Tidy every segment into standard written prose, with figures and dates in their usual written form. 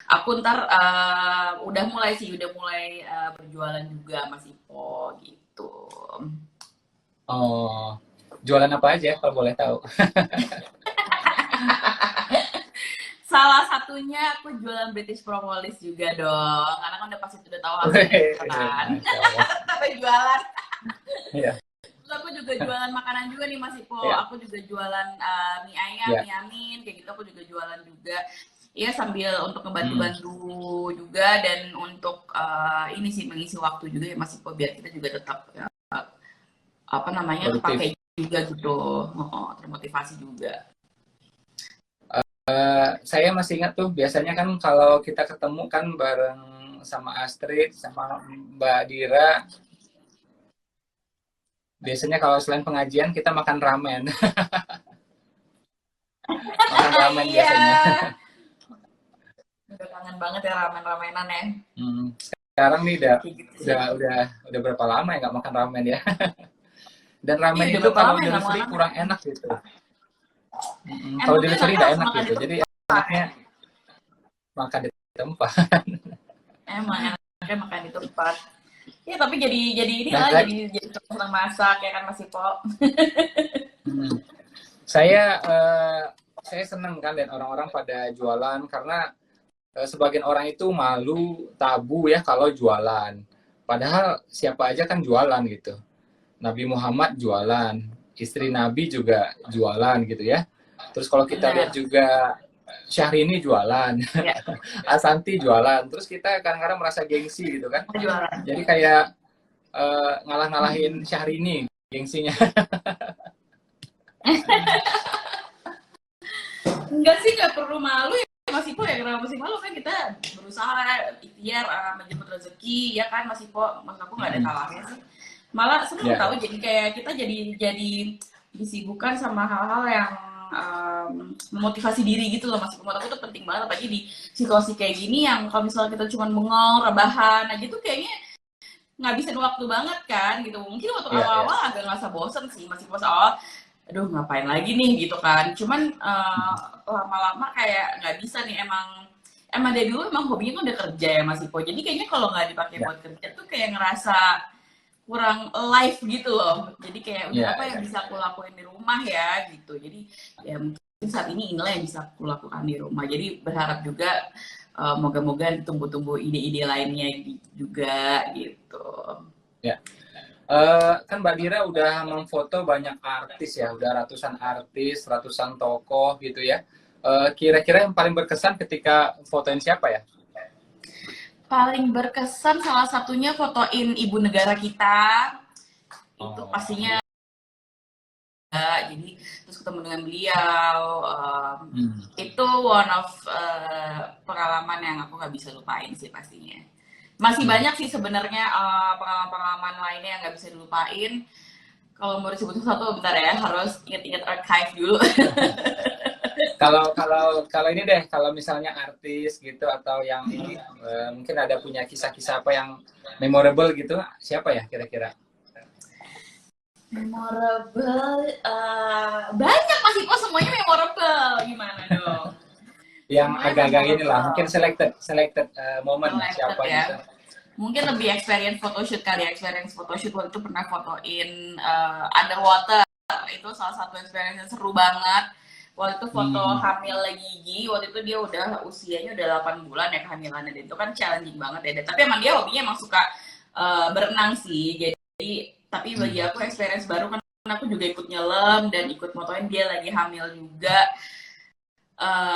Aku ntar udah mulai sih, udah mulai berjualan juga Mas Ipo gitu. Oh, jualan apa aja kalau boleh tahu? Salah satunya aku jualan British Propolis juga dong, karena kan udah pasti udah tahu hasilnya Wih, kan. Masya Allah. Sampai jualan. Iya, Terus aku juga jualan makanan juga nih Mas Ipo. iya, Aku juga jualan mie ayam, iya. mie amin, kayak gitu aku juga jualan juga. Iya sambil untuk Hmm, ngebantu-bantu juga dan untuk ini sih mengisi waktu juga ya Mas Ipo biar kita juga tetap apa namanya produktif. kepakai juga gitu. Oh, termotivasi juga. Saya masih ingat tuh, biasanya kan kalau kita ketemu kan bareng sama Astrid, sama Mbak Dira, biasanya kalau selain pengajian kita makan ramen. Makan ramen Iya. biasanya. Udah kangen banget ya ramen-ramenan ya. Hmm, sekarang nih udah Kayak gitu sih. udah udah udah berapa lama ya nggak makan ramen ya? Dan Iya ramen udah itu berapa kalau lama ya diri nggak sendiri makan? kurang enak gitu. Kalau Emangnya diri sendiri enaknya nggak harus enak makan di gitu. Jadi tempat. enaknya makan di tempat. Emang enaknya makan di tempat. Ya tapi jadi Nah, inilah jadi senang masak ya kan Mas Ipo. hmm, saya eh, saya seneng kan dan orang-orang pada jualan karena sebagian orang itu malu, tabu ya kalau jualan. Padahal siapa aja kan jualan gitu. Nabi Muhammad jualan, istri Nabi juga jualan gitu ya. Terus kalau kita lihat Benar. juga Syahrini jualan, Ya, Asanti jualan. Terus kita kadang-kadang merasa gengsi gitu kan. kita jualan. Jadi kayak ngalah-ngalahin Syahrini gengsinya. Enggak sih, nggak perlu malu ya Mas Ipo ya, kenapa mesti malu kan kita berusaha ikhtiar menjemput rezeki ya kan Mas Ipo, Mas aku nggak ada Mm-mm. salahnya sih. Malah seneng Ya, tahu jadi kayak kita jadi disibukkan sama hal-hal yang memotivasi diri gitu loh Mas Ipo. Menurut aku tuh penting banget apalagi di situasi kayak gini yang kalau misalnya kita cuma bengong, rebahan aja tuh kayaknya ngabisin waktu banget kan gitu. Mungkin waktu ya, ya. awal-awal agak ngerasa bosen sih Mas Ipo soal aduh ngapain lagi nih gitu kan cuman lama-lama kayak nggak bisa nih emang dari dulu emang hobinya tuh udah kerja ya Mas Ipo jadi kayaknya kalau nggak dipakai Ya, buat kerja tuh kayak ngerasa kurang live gitu loh jadi kayak udah ya, apa yang ya. bisa aku lakuin di rumah ya gitu jadi ya mungkin saat ini inilah yang bisa aku lakukan di rumah jadi berharap juga moga-moga ditunggu-tunggu ide-ide lainnya juga gitu. Ya. Kan Mbak Dira udah memfoto banyak artis ya, udah ratusan artis, ratusan tokoh gitu ya. Kira-kira yang paling berkesan ketika fotoin siapa ya? Paling berkesan salah satunya fotoin ibu negara kita itu Oh, pastinya jadi terus ketemu dengan beliau hmm, itu one of pengalaman yang aku nggak bisa lupain sih pastinya masih hmm. banyak sih sebenarnya pengalaman-pengalaman lainnya yang nggak bisa dilupain kalau mau disebut satu bentar ya harus inget-inget archive dulu. Kalau kalau kalau ini deh, kalau misalnya artis gitu atau yang ini mungkin ada punya kisah-kisah apa yang memorable gitu, siapa ya kira-kira? Memorable banyak masih kok semuanya memorable gimana dong Yang semuanya agak-agak inilah, mungkin memorable selected selected moment selected siapa ya gitu. mungkin lebih experience photoshoot kali ya experience photoshoot waktu itu pernah fotoin underwater itu salah satu experience yang seru banget waktu itu foto Hmm, hamil gigi waktu itu dia udah usianya udah 8 bulan ya kehamilannya dan itu kan challenging banget ya tapi emang dia hobinya emang suka berenang sih jadi tapi bagi hmm, aku experience baru kan aku juga ikut nyelam dan ikut motoin dia lagi hamil juga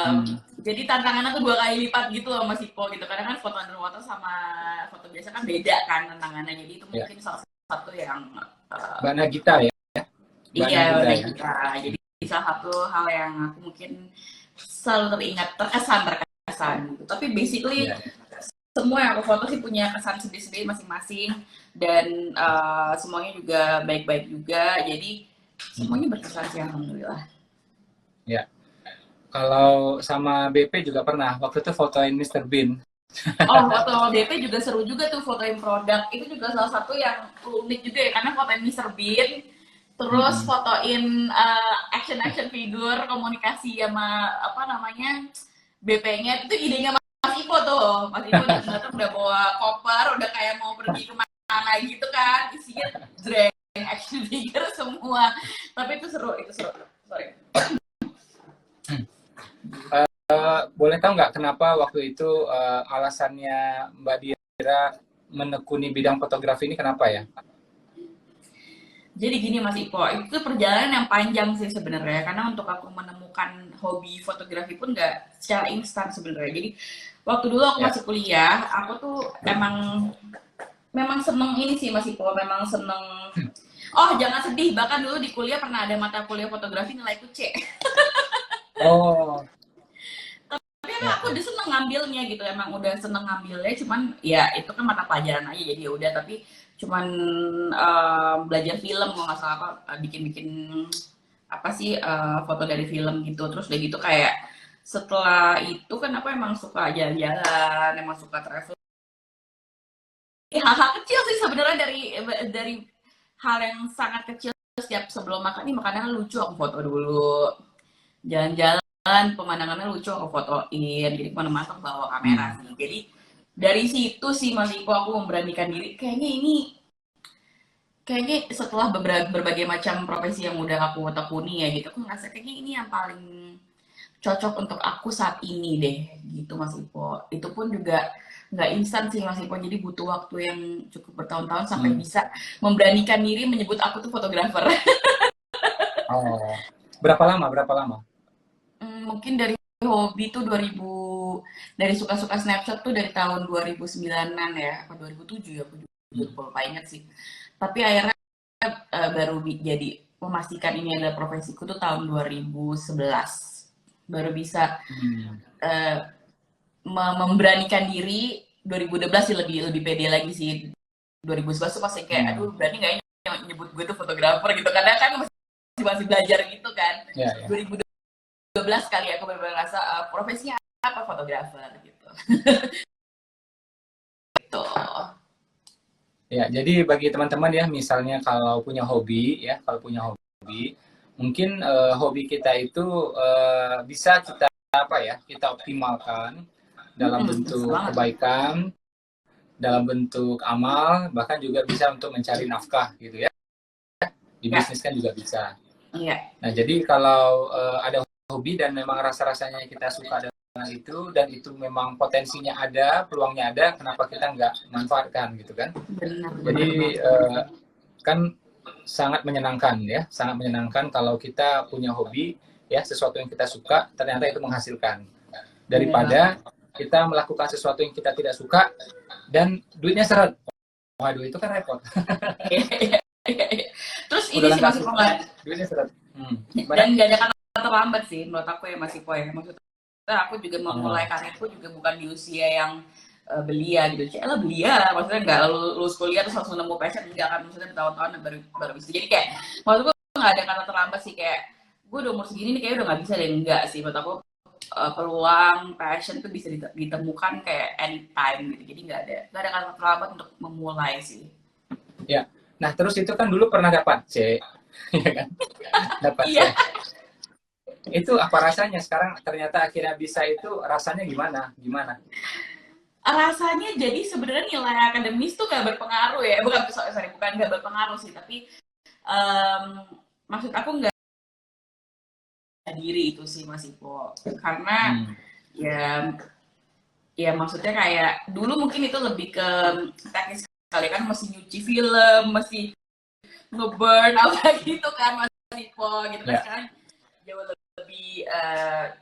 hmm. jadi tantangannya tuh 2 kali lipat gitu loh Mas Ipo gitu karena kan foto underwater sama foto biasa kan beda kan tantangannya jadi itu Ya, mungkin salah satu yang uh, Mbak Nagita ya, Mbak iya Nagita udah ya. kita jadi salah satu hal yang aku mungkin selalu teringat terkesan gitu tapi basically Ya. semua yang aku foto sih punya kesan sendiri-sendiri masing-masing dan semuanya juga baik-baik juga jadi Hmm, semuanya berkesan sih alhamdulillah. ya. Kalau sama BP juga pernah. Waktu itu fotoin Mr. Bean. Oh, foto DP juga seru juga tuh fotoin produk. Itu juga salah satu yang unik juga ya karena fotoin Mr. Bean, terus Mm-mm. fotoin action action figure komunikasi sama apa namanya BP-nya itu idenya Mas Ipo tuh, Mas Ipo datang udah bawa koper, udah kayak mau pergi kemana gitu kan, isinya drag action figure semua. Tapi itu seru. Sorry. Boleh tahu nggak kenapa waktu itu alasannya Mbak Dira menekuni bidang fotografi ini kenapa ya? Jadi gini Mas Ipo, itu perjalanan yang panjang sih sebenarnya. Karena untuk aku menemukan hobi fotografi pun nggak secara instan sebenarnya. Jadi waktu dulu aku Ya. masih kuliah, aku tuh memang seneng ini sih Mas Ipo, memang seneng. Oh jangan sedih, bahkan dulu di kuliah pernah ada mata kuliah fotografi nilaiku C. Oh, Tapi emang ya, aku ya. udah seneng ngambilnya gitu, emang udah seneng ngambilnya. Cuman ya itu kan mata pelajaran aja, jadi ya udah. Tapi cuman belajar film kalau nggak salah apa, bikin-bikin apa sih foto dari film gitu. Terus udah gitu kayak setelah itu kan aku emang suka jalan-jalan, emang suka travel. Hal-hal kecil sih sebenarnya dari hal yang sangat kecil. Setiap sebelum makan nih makanannya lucu aku foto dulu, jalan-jalan pemandangannya lucu aku fotoin, jadi kemana-mana aku bawa kamera Hmm. sih. Jadi dari situ sih Mas Iko aku memberanikan diri, kayaknya setelah berbagai macam profesi yang udah aku tekuni ya gitu, aku ngerasa kayaknya ini yang paling cocok untuk aku saat ini deh gitu Mas Ipo. Itu pun juga nggak instan sih Mas Ipo, jadi butuh waktu yang cukup bertahun-tahun sampai Hmm. bisa memberanikan diri menyebut aku tuh fotografer. Oh, berapa lama? Berapa lama? Mungkin dari hobi tuh 2000, dari suka-suka Snapchat tuh dari tahun 2009-an ya, apa 2007 ya, aku juga Hmm. lupa inget sih. Tapi akhirnya baru jadi memastikan ini adalah profesiku tuh tahun 2011. Baru bisa Hmm. eh, memberanikan diri. 2012 sih lebih lebih pede lagi sih. 2011 tuh masih kayak Hmm. aduh berani nggak ya nyebut gue tuh fotografer gitu, karena kan masih belajar gitu kan. Ya, ya. 2012 kali aku benar-benar ngerasa profesinya apa fotografer gitu. Tuh. Ya, jadi bagi teman-teman ya, misalnya kalau punya hobi ya, kalau punya hobi, mungkin hobi kita itu bisa kita apa ya, kita optimalkan dalam Bisa bentuk banget. kebaikan, dalam bentuk amal, bahkan juga bisa untuk mencari nafkah gitu ya. Di Ya, bisnis kan juga bisa. iya. Nah, jadi kalau ada hobi dan memang rasa-rasanya kita suka dengan itu dan itu memang potensinya ada, peluangnya ada, kenapa kita nggak manfaatkan gitu kan? Benar-benar Jadi banget. kan sangat menyenangkan ya, sangat menyenangkan kalau kita punya hobi ya, sesuatu yang kita suka ternyata itu menghasilkan Benar banget. daripada kita melakukan sesuatu yang kita tidak suka dan duitnya seret. Waduh, itu kan repot. Terus Udah ini sih nggak masih suka, pengen, duitnya seret. Gimana? dan gak ada kata terlambat sih menurut aku ya Mas Ipo ya. Maksudnya aku juga memulai Oh, karirku juga bukan di usia yang belia gitu. Cek lah belia, maksudnya nggak lulus kuliah terus langsung nemu passion, enggak kan, maksudnya bertahun-tahun baru baru bisa. Jadi kayak maksudku nggak ada kata terlambat sih, kayak gue udah umur segini nih kayak udah nggak bisa deh, enggak sih menurut aku. Peluang passion tuh bisa ditemukan kayak anytime gitu, jadi nggak ada kata terlambat untuk memulai sih. ya. Nah, terus itu kan dulu pernah dapat C, ya kan? Dapat C. Iya, Itu apa rasanya sekarang ternyata akhirnya bisa, itu rasanya gimana? Gimana? rasanya jadi sebenarnya nilai akademis tuh gak berpengaruh ya, bukan sorry bukan gak berpengaruh sih, tapi um, maksud aku nggak diri itu sih Mas Ipo, karena Hmm. ya ya maksudnya kayak dulu mungkin itu lebih ke teknis sekali kan, mesti nyuci film, mesti ngeburn apa gitu kan Mas Ipo gitu kan. Ya. Sekarang jauh lebih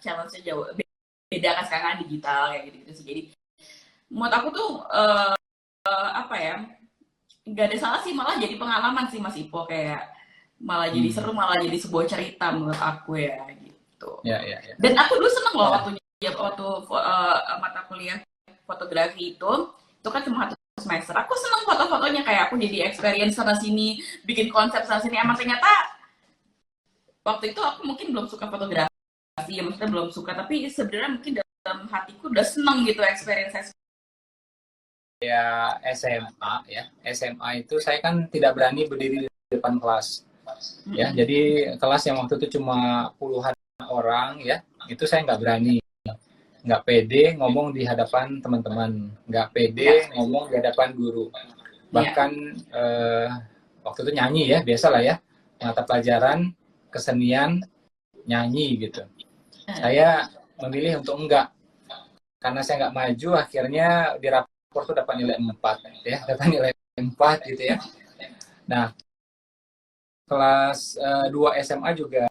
challenge-nya jauh beda kan, sekarang kan digital kayak gitu sih. Jadi menurut aku tuh apa ya, nggak ada salah sih, malah jadi pengalaman sih Mas Ipo, kayak malah jadi Hmm. seru, malah jadi sebuah cerita menurut aku ya gitu. Ya, ya, ya. Dan aku dulu seneng loh Ya. waktu mata kuliah fotografi itu kan cuma 1 semester. Aku seneng foto-fotonya, kayak aku jadi experience sana sini, bikin konsep sana sini. Emang ternyata waktu itu aku mungkin belum suka fotografi, ya maksudnya belum suka, tapi sebenarnya mungkin dalam hatiku udah seneng gitu experience. Ya SMA ya, SMA itu saya kan tidak berani berdiri di depan kelas ya, Mm-mm. jadi kelas yang waktu itu cuma puluhan orang ya, itu saya nggak berani. nggak pede ngomong di hadapan teman-teman, nggak pede ngomong di hadapan guru. Bahkan waktu itu nyanyi ya, biasalah ya, mata pelajaran kesenian nyanyi gitu. Saya memilih untuk enggak, karena saya nggak maju, akhirnya di rapor tuh dapat nilai 4 ya, dapat nilai 4 gitu ya. Nah, kelas 2 SMA juga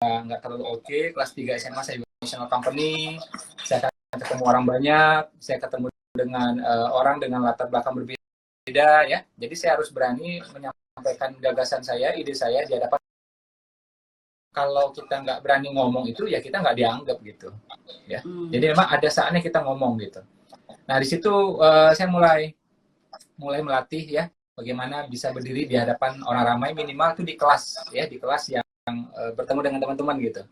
nggak terlalu oke. Kelas 3 SMA saya juga national company, saya ketemu orang banyak, saya ketemu dengan orang dengan latar belakang berbeda ya. Jadi saya harus berani menyampaikan gagasan saya, ide saya di hadapan. Kalau kita nggak berani ngomong itu, ya kita nggak dianggap gitu ya. Jadi memang ada saatnya kita ngomong gitu. Nah, di situ saya mulai melatih ya, bagaimana bisa berdiri di hadapan orang ramai, minimal itu di kelas ya, di kelas yang bertemu dengan teman-teman gitu.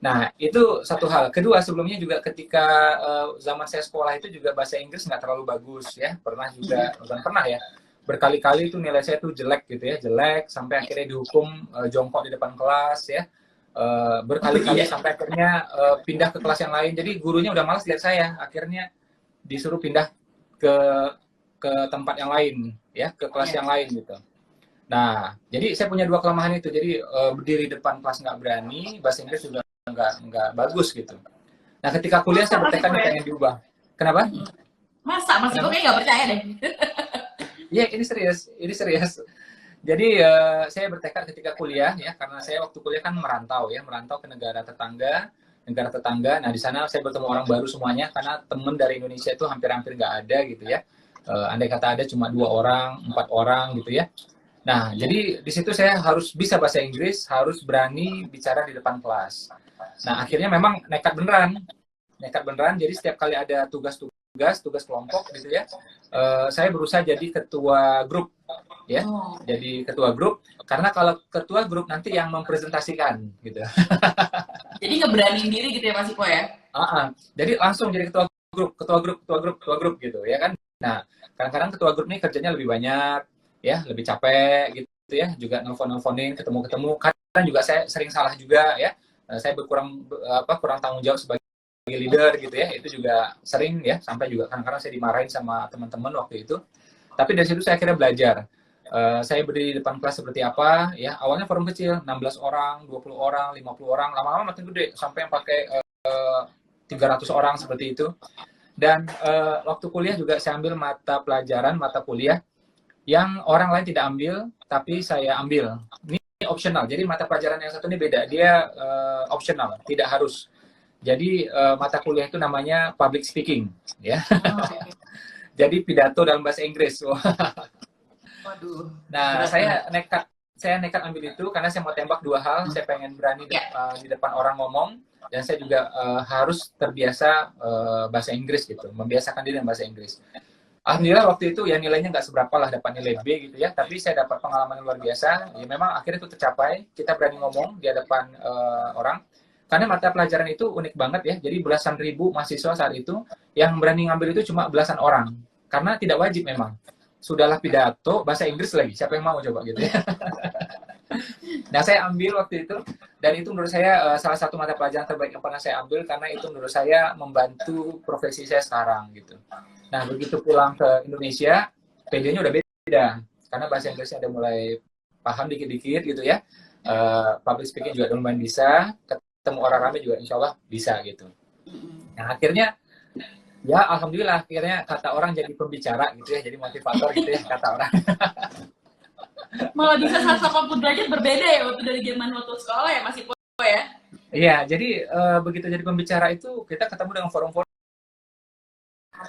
Nah, itu satu hal. Kedua, sebelumnya juga ketika zaman saya sekolah itu juga bahasa Inggris nggak terlalu bagus ya. Pernah juga, bukan pernah ya, berkali-kali itu nilai saya tuh jelek gitu ya, jelek sampai akhirnya dihukum jongkok di depan kelas ya. Berkali-kali sampai akhirnya pindah ke kelas yang lain. Jadi gurunya udah malas lihat saya, akhirnya disuruh pindah ke tempat yang lain ya, ke kelas yang lain gitu. Nah, jadi saya punya dua kelemahan itu. Jadi berdiri depan kelas nggak berani, bahasa Inggris juga nggak bagus gitu. Nah, ketika kuliah saya bertekad pengen diubah. Kenapa? Masa masih kok kayak nggak percaya deh. Iya, ini serius. Jadi saya bertekad ketika kuliah ya, karena saya waktu kuliah kan merantau ke negara tetangga. Nah, di sana saya bertemu orang baru semuanya, karena teman dari Indonesia itu hampir-hampir nggak ada gitu ya. Andai kata ada cuma 2 orang, 4 orang gitu ya. Nah, jadi di situ saya harus bisa bahasa Inggris, harus berani bicara di depan kelas. Nah, akhirnya memang nekat beneran. Jadi setiap kali ada tugas kelompok gitu ya, saya berusaha jadi ketua grup ya. Jadi ketua grup, karena kalau ketua grup nanti yang mempresentasikan gitu. Jadi ngeberaniin diri gitu ya Mas Iko ya? Jadi langsung jadi ketua grup gitu ya kan. Nah, kadang-kadang ketua grup ini kerjanya lebih banyak ya, lebih capek gitu ya, juga nelfonin, ketemu. Kadang juga saya sering salah juga ya. Saya kurang tanggung jawab sebagai leader gitu ya. Itu juga sering ya, sampai juga kadang-kadang saya dimarahin sama teman-teman waktu itu. Tapi dari situ saya akhirnya belajar. Saya berdiri di depan kelas seperti apa ya. Awalnya forum kecil, 16 orang, 20 orang, 50 orang, lama-lama makin gede sampai yang pakai 300 orang seperti itu. Dan waktu kuliah juga saya ambil mata kuliah yang orang lain tidak ambil, tapi saya ambil. Ini optional. Jadi mata pelajaran yang satu ini beda. Dia optional, tidak harus. Jadi mata kuliah itu namanya public speaking, ya. Jadi pidato dalam bahasa Inggris. Waduh. Nah, saya nekat ambil itu karena saya mau tembak 2 hal. Saya pengen berani di depan orang ngomong, dan saya juga harus terbiasa bahasa Inggris gitu, membiasakan diri dengan bahasa Inggris. Alhamdulillah waktu itu ya nilainya nggak seberapa lah, dapat nilai B gitu ya, tapi saya dapat pengalaman yang luar biasa. Ya memang akhirnya itu tercapai, kita berani ngomong di hadapan orang. Karena mata pelajaran itu unik banget ya, jadi belasan ribu mahasiswa saat itu, yang berani ngambil itu cuma belasan orang. Karena tidak wajib memang. Sudahlah pidato, bahasa Inggris lagi, siapa yang mau coba gitu ya. Nah, saya ambil waktu itu, dan itu menurut saya salah satu mata pelajaran terbaik yang pernah saya ambil, karena itu menurut saya membantu profesi saya sekarang gitu. Nah, begitu pulang ke Indonesia, PD-nya udah beda, karena bahasa Inggrisnya udah mulai paham dikit-dikit gitu ya. Public speaking juga udah lumayan bisa, ketemu orang ramai juga insya Allah bisa gitu. Nah, akhirnya ya alhamdulillah, akhirnya kata orang jadi pembicara gitu ya, jadi motivator gitu ya kata orang. Malah bisa 180 derajat berbeda ya waktu dari zaman waktu sekolah ya Mas Iko ya? Iya, jadi begitu jadi pembicara itu kita ketemu dengan forum-forum.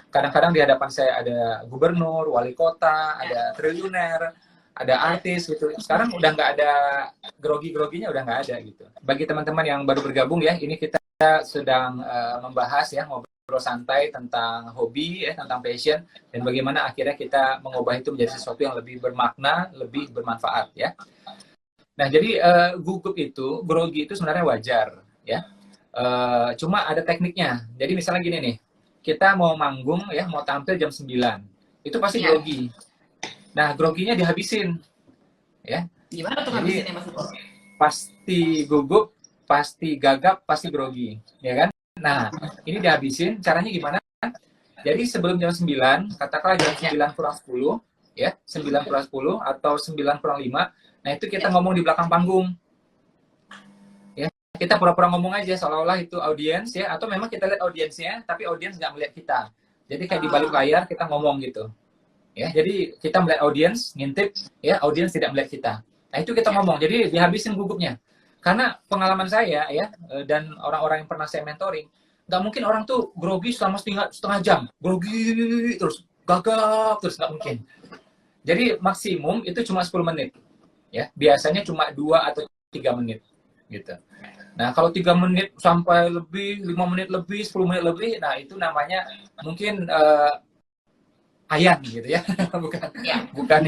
Kadang-kadang di hadapan saya ada gubernur, wali kota, ada triliuner, ada artis gitu. Sekarang udah nggak ada grogi-groginya, udah nggak ada gitu. Bagi teman-teman yang baru bergabung ya, ini kita sedang membahas ya, ngobrol santai tentang hobi ya, tentang passion, dan bagaimana akhirnya kita mengubah itu menjadi sesuatu yang lebih bermakna, lebih bermanfaat ya. Nah, jadi gugup itu, grogi itu sebenarnya wajar ya. Cuma ada tekniknya. Jadi misalnya gini nih, kita mau manggung ya, mau tampil jam 9. Itu pasti grogi. Nah, groginya dihabisin. Ya. Gimana tuh habisinnya Mas Iko? Pasti gugup, pasti gagap, pasti grogi, ya kan? Nah, ini dihabisin, caranya gimana? Jadi sebelum jam 9, katakanlah jam 9 kurang 10, ya, 9 kurang 10 atau 9 kurang 5, nah itu kita ngomong di belakang panggung. Ya, kita pura-pura ngomong aja seolah-olah itu audiens ya, atau memang kita lihat audiensnya, tapi audiens nggak melihat kita. Jadi kayak di balik layar kita ngomong gitu. Ya, jadi kita melihat audiens, ngintip, ya, audiens tidak melihat kita. Nah, itu kita ngomong. Jadi dihabisin gugupnya. Karena pengalaman saya ya, dan orang-orang yang pernah saya mentoring, nggak mungkin orang tuh grogi selama setengah jam. Grogi terus, gagap terus, nggak mungkin. Jadi maksimum itu cuma 10 menit. Ya, biasanya cuma 2 atau 3 menit gitu. Nah, kalau 3 menit sampai lebih, 5 menit lebih, 10 menit lebih, nah itu namanya mungkin ayam gitu ya. bukan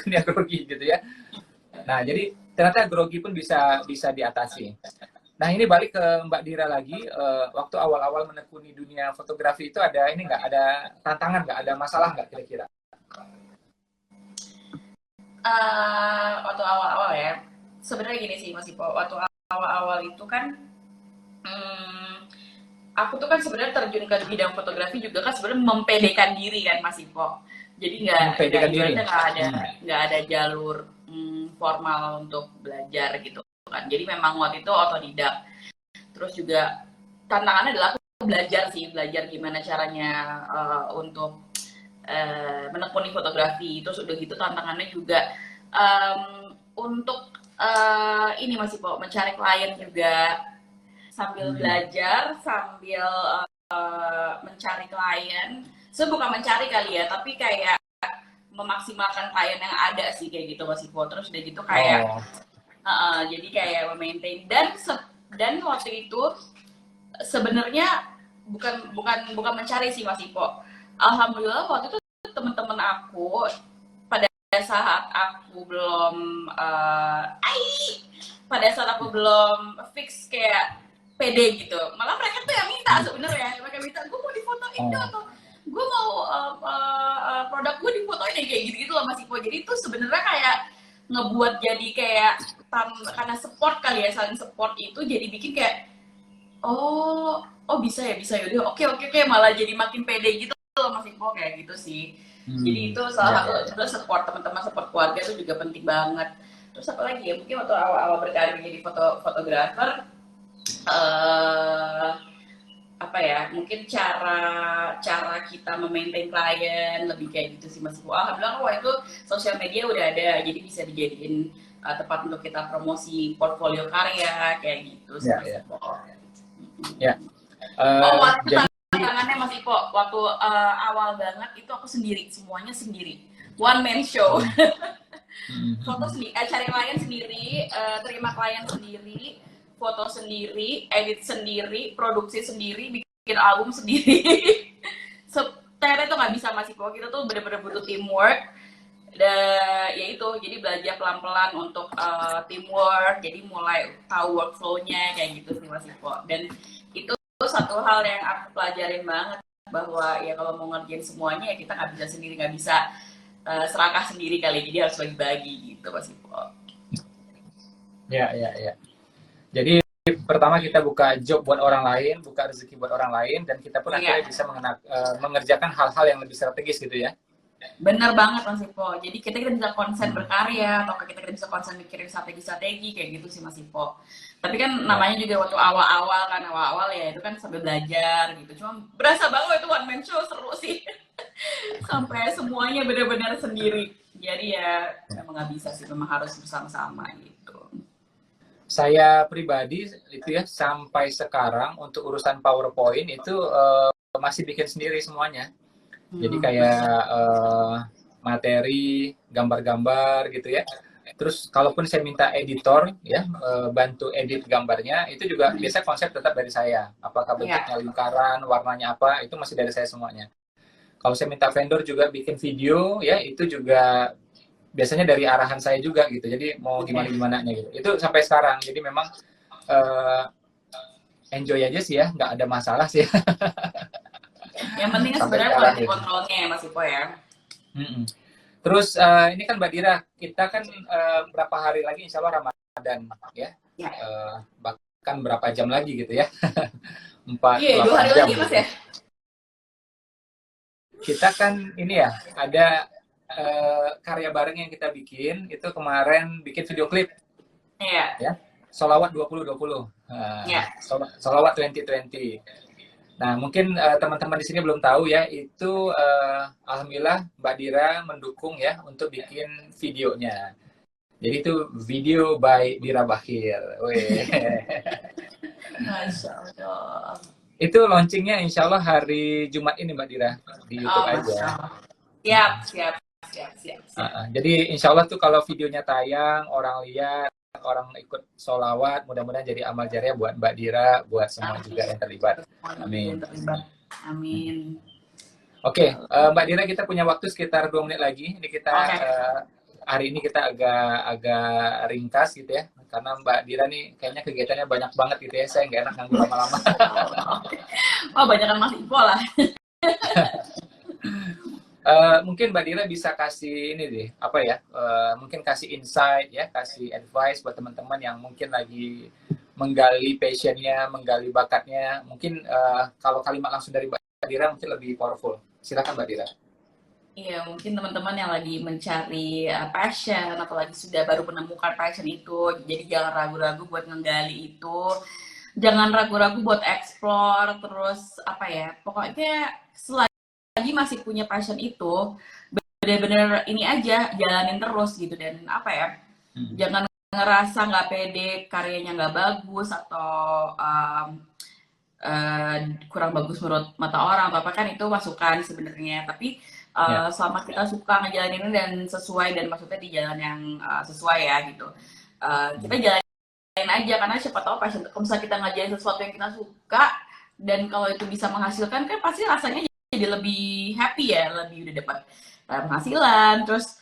yang grogi gitu ya. Nah, jadi ternyata grogi pun bisa diatasi. Nah, ini balik ke Mbak Dira lagi. Waktu awal-awal menekuni dunia fotografi itu ada ini nggak, ada tantangan nggak, ada masalah nggak kira-kira? Waktu awal-awal ya, sebenarnya gini sih Mas Ipo, waktu awal-awal itu kan aku tuh kan sebenarnya terjun ke bidang fotografi juga kan sebenarnya mempedekan diri kan Mas Ipo. Jadi nggak ada jalur formal untuk belajar gitu kan. Jadi memang waktu itu otodidak. Terus juga tantangannya adalah aku belajar gimana caranya untuk menekuni fotografi. Terus udah gitu tantangannya juga untuk ini Mas Ipo, mencari klien juga sambil belajar, sambil mencari klien. Bukan mencari kali ya, tapi kayak memaksimalkan klien yang ada sih kayak gitu Mas Ipo. Terus udah gitu kayak jadi kayak memaintain dan waktu itu sebenarnya bukan mencari sih Mas Ipo. Alhamdulillah waktu itu teman-teman aku pada saat aku belum fix kayak pede gitu, malah mereka tuh yang minta sebenarnya, mereka minta gue mau difotoin dong, atau gue mau produk gue difotoin kayak gitu loh Mas Ipo. Jadi itu sebenarnya kayak ngebuat jadi kayak karena support kali ya, saling support itu jadi bikin kayak oh bisa yaudah oke, malah jadi makin pede gitu loh Mas Ipo, kayak gitu sih. Jadi itu salah satu juga support teman-teman, support keluarga itu juga penting banget. Terus apa lagi ya, mungkin waktu awal-awal berkarir jadi fotografer, apa ya, mungkin cara kita memaintain klien lebih kayak gitu sih Mas Ipo. Alhamdulillah waktu itu sosial media udah ada, jadi bisa dijadiin tempat untuk kita promosi portfolio karya kayak gitu sih Mas Ipo. Waktu tantangannya Mas Ipo, waktu awal banget itu aku semuanya sendiri, one man show. Foto sendiri, cari klien sendiri, terima klien sendiri, foto sendiri, edit sendiri, produksi sendiri, bikin album sendiri. Ternyata itu nggak bisa Mas Ipo, kita tuh bener-bener butuh teamwork. Ya itu, jadi belajar pelan-pelan untuk teamwork, jadi mulai tahu workflow-nya kayak gitu sih Mas Ipo. Dan itu satu hal yang aku pelajarin banget, bahwa ya kalau mau ngerjain semuanya ya kita nggak bisa sendiri, nggak bisa serakah sendiri kali, jadi harus bagi-bagi gitu Mas Ipo. Ya. Jadi pertama kita buka job buat orang lain, buka rezeki buat orang lain, dan kita pun akhirnya bisa mengerjakan hal-hal yang lebih strategis gitu ya. Bener banget Mas Ipo. Jadi kita bisa konsen berkarya, atau kita bisa konsen mikirin strategi kayak gitu sih Mas Ipo. Tapi kan namanya juga waktu awal-awal ya itu kan sambil belajar gitu. Cuma berasa banget itu one man show, seru sih. Sampai semuanya benar-benar sendiri. Jadi ya memang nggak bisa sih, memang harus bersama-sama gitu. Saya pribadi itu ya sampai sekarang untuk urusan PowerPoint itu masih bikin sendiri semuanya. Jadi kayak materi, gambar-gambar gitu ya. Terus kalaupun saya minta editor ya bantu edit gambarnya, itu juga biasa konsep tetap dari saya. Apakah bentuknya lingkaran, warnanya apa, itu masih dari saya semuanya. Kalau saya minta vendor juga bikin video ya, itu juga biasanya dari arahan saya juga gitu. Jadi mau gimana-gimananya gitu. Itu sampai sekarang. Jadi memang enjoy aja sih ya, nggak ada masalah sih. Yang penting sebenarnya quality controlnya ya Mas Ipo ya. Terus ini kan Mbak Dira, kita kan berapa hari lagi insya Allah Ramadan ya. Bahkan berapa jam lagi gitu ya. Iya, 2 hari 48 jam. lagi Mas ya? Kita kan ini ya, ada karya bareng yang kita bikin, itu kemarin bikin video klip Iya. ya. Solawat 2020. Iya. Solawat 2020. Nah, mungkin teman-teman di sini belum tahu ya, itu alhamdulillah Mbak Dira mendukung ya untuk bikin videonya. Jadi itu video by Dira Bakhir. Weh. Masya Allah. Itu launchingnya insya Allah hari Jumat ini Mbak Dira, di YouTube Oh, aja. Masya Allah. Siap. Jadi insya Allah tuh kalau videonya tayang, orang lihat, orang ikut solawat, mudah-mudahan jadi amal jariah buat Mbak Dira, buat semua juga yang terlibat. Amin. Amin. Oke, Mbak Dira, kita punya waktu sekitar 2 menit lagi. Ini kita hari ini kita agak ringkas gitu ya, karena Mbak Dira nih kayaknya kegiatannya banyak banget gitu ya. Saya nggak enak ganggu lama-lama. Oh, banyakan Mas Ipo lah. Mungkin Mbak Dira bisa kasih ini deh, apa ya? Mungkin kasih insight ya, kasih advice buat teman-teman yang mungkin lagi menggali passionnya, menggali bakatnya. Mungkin kalau kalimat langsung dari Mbak Dira mungkin lebih powerful. Silakan Mbak Dira. Iya, mungkin teman-teman yang lagi mencari passion atau lagi sudah baru menemukan passion itu, jadi jangan ragu-ragu buat menggali itu, jangan ragu-ragu buat explore, terus apa ya, pokoknya selagi masih punya passion itu, bener-bener ini aja, jalanin terus gitu, dan apa ya, jangan ngerasa nggak pede, karyanya nggak bagus, atau kurang bagus menurut mata orang, apa kan itu masukan sebenarnya, tapi selama kita suka ngejalanin dan sesuai, dan maksudnya di jalan yang sesuai ya gitu, kita jalanin aja, karena siapa tahu passion, kalau misalnya kita ngejalanin sesuatu yang kita suka dan kalau itu bisa menghasilkan, kan pasti rasanya jadi lebih happy ya, lebih udah dapat penghasilan, terus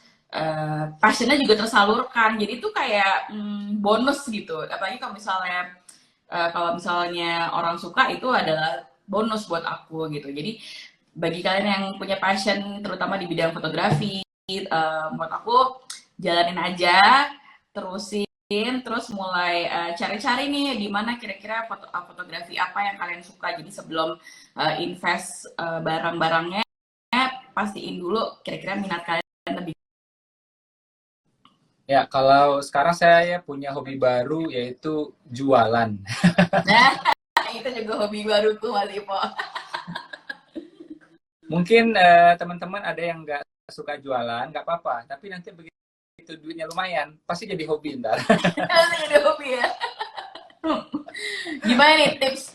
passionnya juga tersalurkan, jadi itu kayak bonus gitu, apalagi kalau misalnya orang suka, itu adalah bonus buat aku gitu. Jadi bagi kalian yang punya passion terutama di bidang fotografi, menurut aku jalanin aja, terusin, terus mulai cari-cari nih di mana kira-kira fotografi apa yang kalian suka. Jadi sebelum invest barang-barangnya, pastiin dulu kira-kira minat kalian lebih. Ya, kalau sekarang saya punya hobi baru yaitu jualan. Nah, itu juga hobi baruku Mas Ipo. Mungkin teman-teman ada yang nggak suka jualan, nggak apa-apa. Tapi nanti begitu duitnya lumayan, pasti jadi hobi ntar. Jadi hobi ya. Gimana nih tips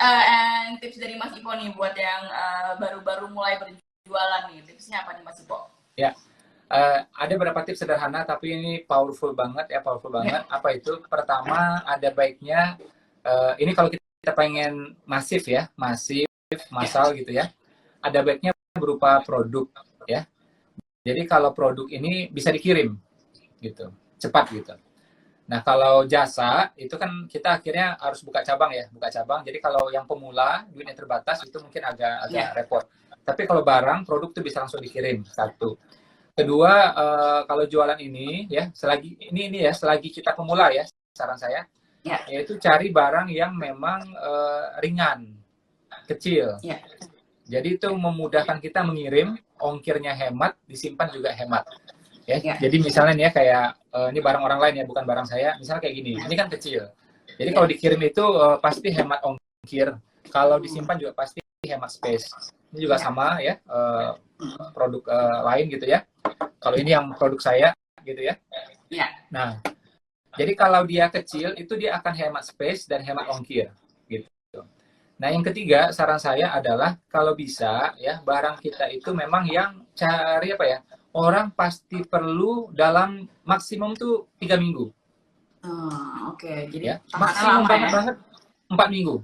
dari Mas Ipo nih buat yang baru-baru mulai berjualan nih? Tipsnya apa nih Mas Ipo? Ya, ada beberapa tips sederhana, tapi ini powerful banget ya, powerful banget. Apa itu? Pertama, ada baiknya, ini kalau kita pengen masif ya, massal gitu ya, ada baiknya berupa produk ya. Jadi kalau produk ini bisa dikirim gitu, cepat gitu. Nah, kalau jasa itu kan kita akhirnya harus buka cabang ya, buka cabang. Jadi kalau yang pemula, duitnya terbatas, itu mungkin agak repot. Tapi kalau barang, produk itu bisa langsung dikirim, satu. Kedua, kalau jualan ini ya, selagi kita pemula ya, saran saya, yaitu cari barang yang memang ringan, kecil. Jadi itu memudahkan kita mengirim, ongkirnya hemat, disimpan juga hemat. Ya. Jadi misalnya nih ya, kayak ini barang orang lain ya, bukan barang saya. Misalnya kayak gini, ini kan kecil. Jadi kalau dikirim itu pasti hemat ongkir. Kalau disimpan juga pasti hemat space. Ini juga sama ya, produk lain gitu ya. Kalau ini yang produk saya gitu ya. Nah, jadi kalau dia kecil itu dia akan hemat space dan hemat ongkir gitu. Nah, yang ketiga saran saya adalah kalau bisa ya, barang kita itu memang yang cari apa ya? Orang pasti perlu dalam maksimum tuh 3 minggu. Oke. Jadi ya, maksimum banget 4 minggu.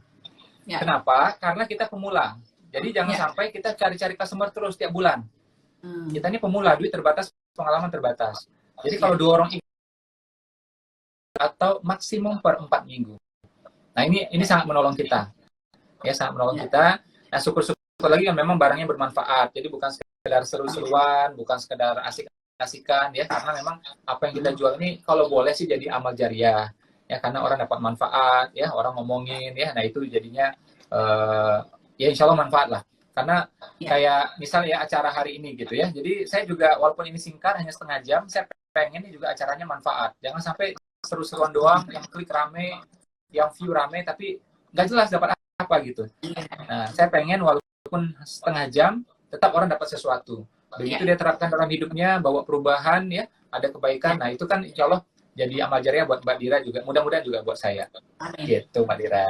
Kenapa? Karena kita pemula. Jadi jangan sampai kita cari-cari customer terus tiap bulan. Kita ini pemula, duit terbatas, pengalaman terbatas. Jadi kalau dorong atau maksimum per 4 minggu. Nah, ini sangat menolong kita. Ya, sangat menolong kita. Nah, syukur-syukur lagi kan memang barangnya bermanfaat. Jadi bukan sekedar seru-seruan, bukan sekedar asik-asikan ya, karena memang apa yang kita jual ini kalau boleh sih jadi amal jariah. Ya, karena orang dapat manfaat ya, orang ngomongin ya. Nah, itu jadinya ya insya Allah manfaat lah. Karena Ya. kayak misalnya ya acara hari ini gitu ya. Jadi saya juga walaupun ini singkat hanya setengah jam, saya pengen ini juga acaranya manfaat. Jangan sampai seru-seruan doang, yang klik rame, yang view rame, tapi nggak jelas dapat apa gitu. Nah, saya pengen walaupun setengah jam, tetap orang dapat sesuatu. Begitu dia terapkan dalam hidupnya, bawa perubahan ya, ada kebaikan. Nah, itu kan insya Allah jadi amal jariah buat Mbak Dira juga. Mudah-mudahan juga buat saya. Amin. Gitu, Mbak Dira.